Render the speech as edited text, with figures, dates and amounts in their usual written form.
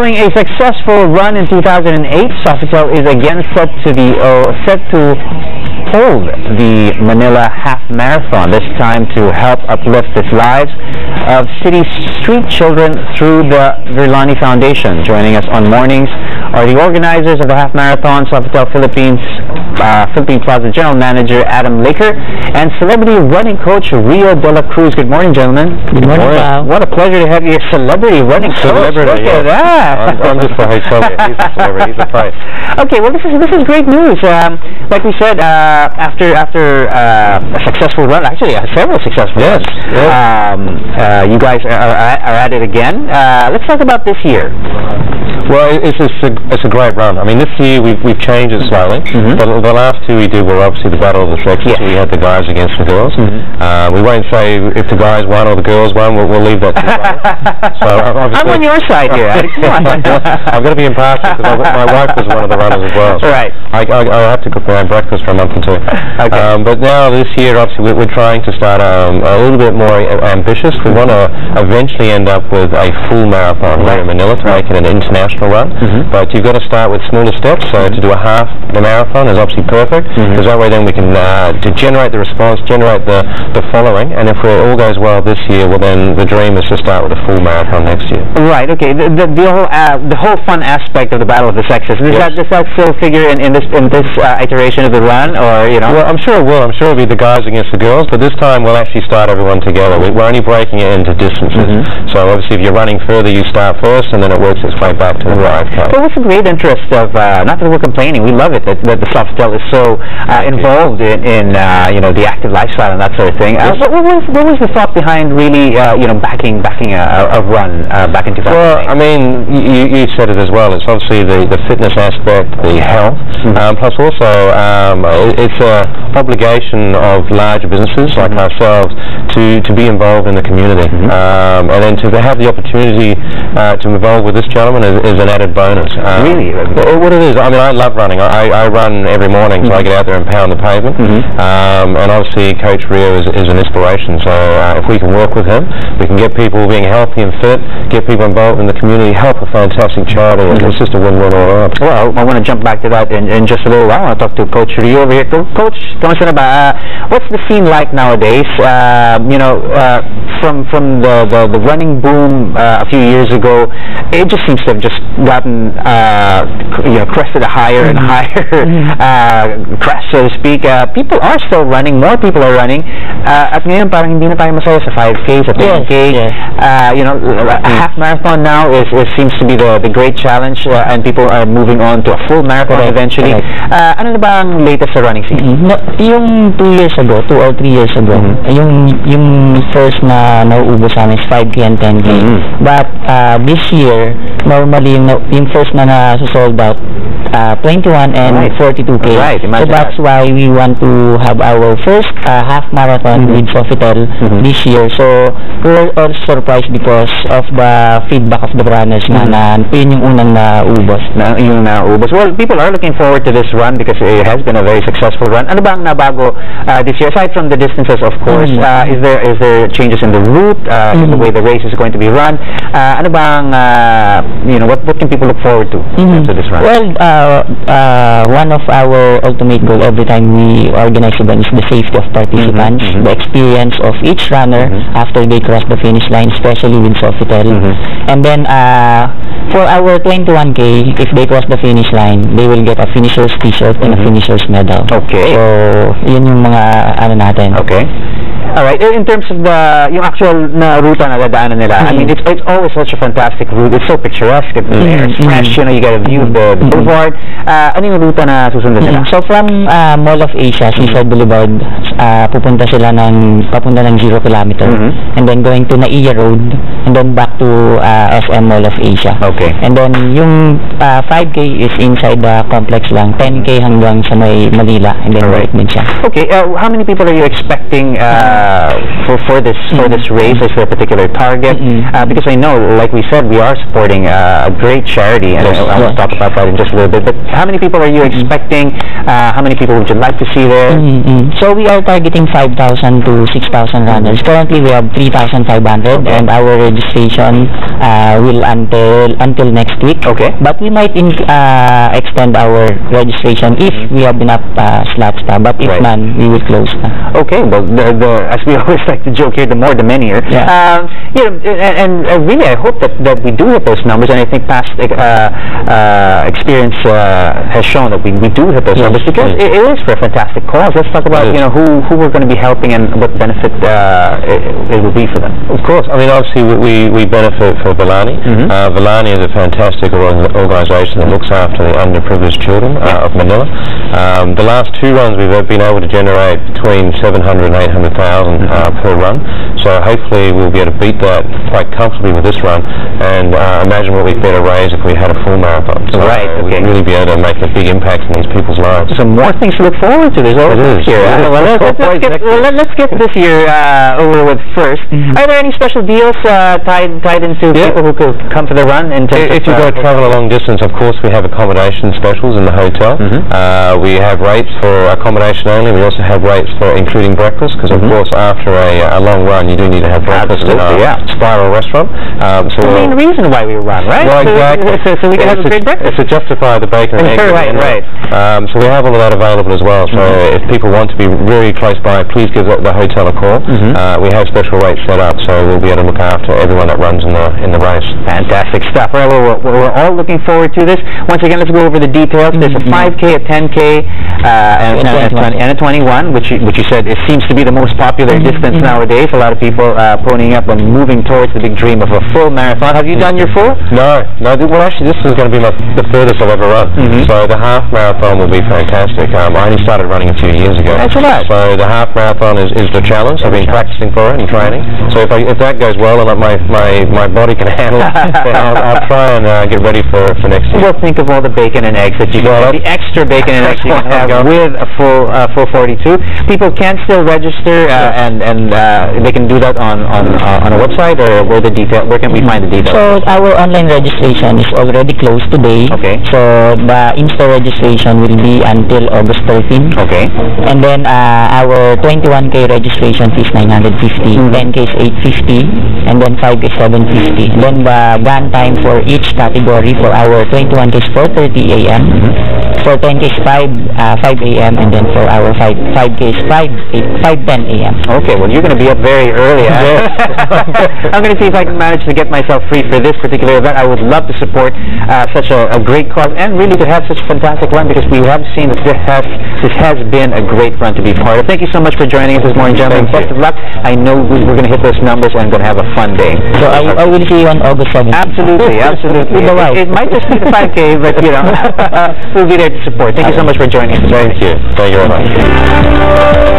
Following a successful run in 2008, Sofitel is again set to hold the Manila Half Marathon, this time to help uplift the lives of city street children through the Virlani Foundation. Joining us on mornings are the organizers of the Half Marathon, Sofitel Philippine Plaza General Manager Adam Laker and celebrity running coach Rio de la Cruz. Good morning, gentlemen. Good morning. What a pleasure to have you, a celebrity running coach. Look at that. I'm just a hotel. He's a celebrity. He's a fight. Okay, well, this is great news. Like we said, after a successful run, actually several successful runs, you guys are at it again. Let's talk about this year. Well, it's a great run. I mean, this year we've changed it slightly. But the last two we did were obviously the Battle of the Sexes. We had the guys against the girls. We won't say if the guys won or the girls won. We'll leave that to the runners. So I'm on your side here. I've got to be impartial because my wife was one of the runners as well. So right. I have to cook my own breakfast for a month or two. Okay. But now this year, obviously, we're trying to start a little bit more ambitious. We want to eventually end up with a full marathon here in Manila to make it an international run. But you've got to start with smaller steps. So to do a half the marathon is obviously perfect, because that way then we can to generate the response, generate the following, and if it all goes well this year, well then the dream is to start with a full marathon next year. Right. Okay. The whole fun aspect of the Battle of the Sexes, does that still figure in this iteration of the run, or you know? Well, I'm sure it will. I'm sure it'll be the guys against the girls, but this time we'll actually start everyone together. We're only breaking it into distances. So obviously, if you're running further, you start first, and then it works its way back to the 5K. But what's the great interest of not that we're complaining, we love it that the Sofitel is so involved in the active lifestyle and that sort of thing. What was the thought behind really backing a run back in 2008? Well, I mean, you said it as well. It's obviously the fitness aspect, the health, plus also it's an obligation of larger businesses like ourselves to be involved in the community, and then to have the opportunity to involve with this gentleman is an added bonus. Really? What it is, I mean, I love running. I run every morning, so I get out there and pound the pavement. And obviously, Coach Rio is an inspiration. So if we can work with him, we can get people being healthy and fit, get people involved in the community, help a fantastic charity. It's just a win-win all around. Well, I want to jump back to that in just a little while. I want to talk to Coach Rio over here. Coach, kamusta na ba? What's the scene like nowadays? From the running boom a few years ago, it just seems to have just gotten crested higher and higher crest, so to speak. People are still running, more people are running. At ngayon parang hindi na tayo masaya sa 5K, sa 10K. A half marathon now seems to be the great challenge, and people are moving on to a full marathon eventually. Ano na ba ang latest sa running scene? Yung 2 years ago, 2 or 3 years ago, yung first na nauubos namin is 5K and 10K. But this year, normally yung first na sold out 21 and 42K. Right, so that's why we want to have our first half marathon with Sofitel this year. So we're all surprised because of the feedback of the runners na yun yung unang naubos. Well, people are looking forward to this run because it has been a very successful run. Ano bang nabago this year? Aside from the distances, of course, is there changes in the route, in the way the race is going to be run? Ano bang, what can people look forward to this run? Well, one of our ultimate goal every time we organize event is the safety of participants, the experience of each runner after they cross the finish line, especially with Sofitel. And then for our 21K, if they cross the finish line, they will get a finisher's t-shirt and a finisher's medal. Okay. So yun yung mga natin. Okay. Alright, in terms of yung actual na ruta na dadaanan nila, I mean, it's always such a fantastic route. It's so picturesque. It's fresh, you get a view of the boulevard. Ano yung ruta na susundan nila? So from Mall of Asia, Seaside Boulevard, papunta ng 0 kilometer. And then going to Naiya Road, and then back to SM Mall of Asia. Okay. And then yung 5K is inside the complex lang, 10K hanggang sa may Manila, and then right din siya. Okay, how many people are you expecting for this race? Is there a particular target? Because I know, like we said, we are supporting a great charity, and I will talk about that in just a little bit. But how many people are you expecting? How many people would you like to see there? So we are targeting 5,000 to 6,000 runners. Currently, we have 3,500, and our registration will until next week. Okay. But we might extend our registration if we have enough slots pa. But if none, we will close pa. Okay. Well, as we always like to joke here, the more the merrier. Yeah. And really, I hope that we do hit those numbers, and I think past experience has shown that we do hit those numbers, because it is for a fantastic cause. Let's talk about who we're going to be helping and what benefit it will be for them. Of course. I mean, obviously we benefit for Vilani. Vilani is a fantastic organisation that looks after the underprivileged children of Manila. The last two runs we've been able to generate between 700 and 800,000 per run. So hopefully we'll be able to beat that quite comfortably with this run, and imagine what we'd better raise if we had a full marathon. So we'd really be able to make a big impact in these people's lives. Some more things to look forward to. There's always this year. Let's get this year over with first. Are there any special deals tied into people who could come for the run? If you go travel a long distance, of course we have accommodation specials in the hotel. We have rates for accommodation only. We also have rates for including breakfast, because of course after a long run you do need to have breakfast in a spiral restaurant. So the main reason why we run, right? Well, exactly. So we can have a great breakfast. It's to justify the bacon and eggs. Right. So we have all of that available as well. So if people want to be really close by, please give the hotel a call. We have special rates set up, so we'll be able to look after everyone that runs in the race. Fantastic stuff. All right, we're all looking forward to this. Once again, let's go over the details. There's a 5K, a 10K, and a 21, which you said it seems to be the most popular distance nowadays. A lot of people ponying up and moving towards the big dream of a full marathon. Have you done your full? No. Well, actually, this is going to be the furthest I've ever run. So the half marathon will be fantastic. I only started running a few years ago. That's right. So the half marathon is the challenge. I've been practicing for it and training. So if that goes well and my body can handle it, then I'll try and get ready for next year. Well, think of all the bacon and eggs that you can have, the extra bacon and eggs you can have with a full 42. People can still register, and they can do that on a website, or where can we find the details? So our online registration is already closed today. Okay. So the in-store registration will be until August 13. Okay. And then our 21K registration fee is 950, 10K is 850, and then 5K is 750. And then the run time for each category for our 21K is 4:30 a.m. For 10K is 5 a.m. and then for our 5K is 5:10 a.m. Okay, well you're going to be up very early. I'm going to see if I can manage to get myself free for this particular event. I would love to support such a great cause, and really to have such a fantastic run, because we have seen that this has been a great run to be part of. Thank you so much for joining us this morning, gentlemen. Best of luck. I know we're going to hit those numbers and going to have a fun day. So I will see you on August 7th. Absolutely. It might just be the 5K, but we'll be there to support. Thank you so much for joining us. Thank you very much.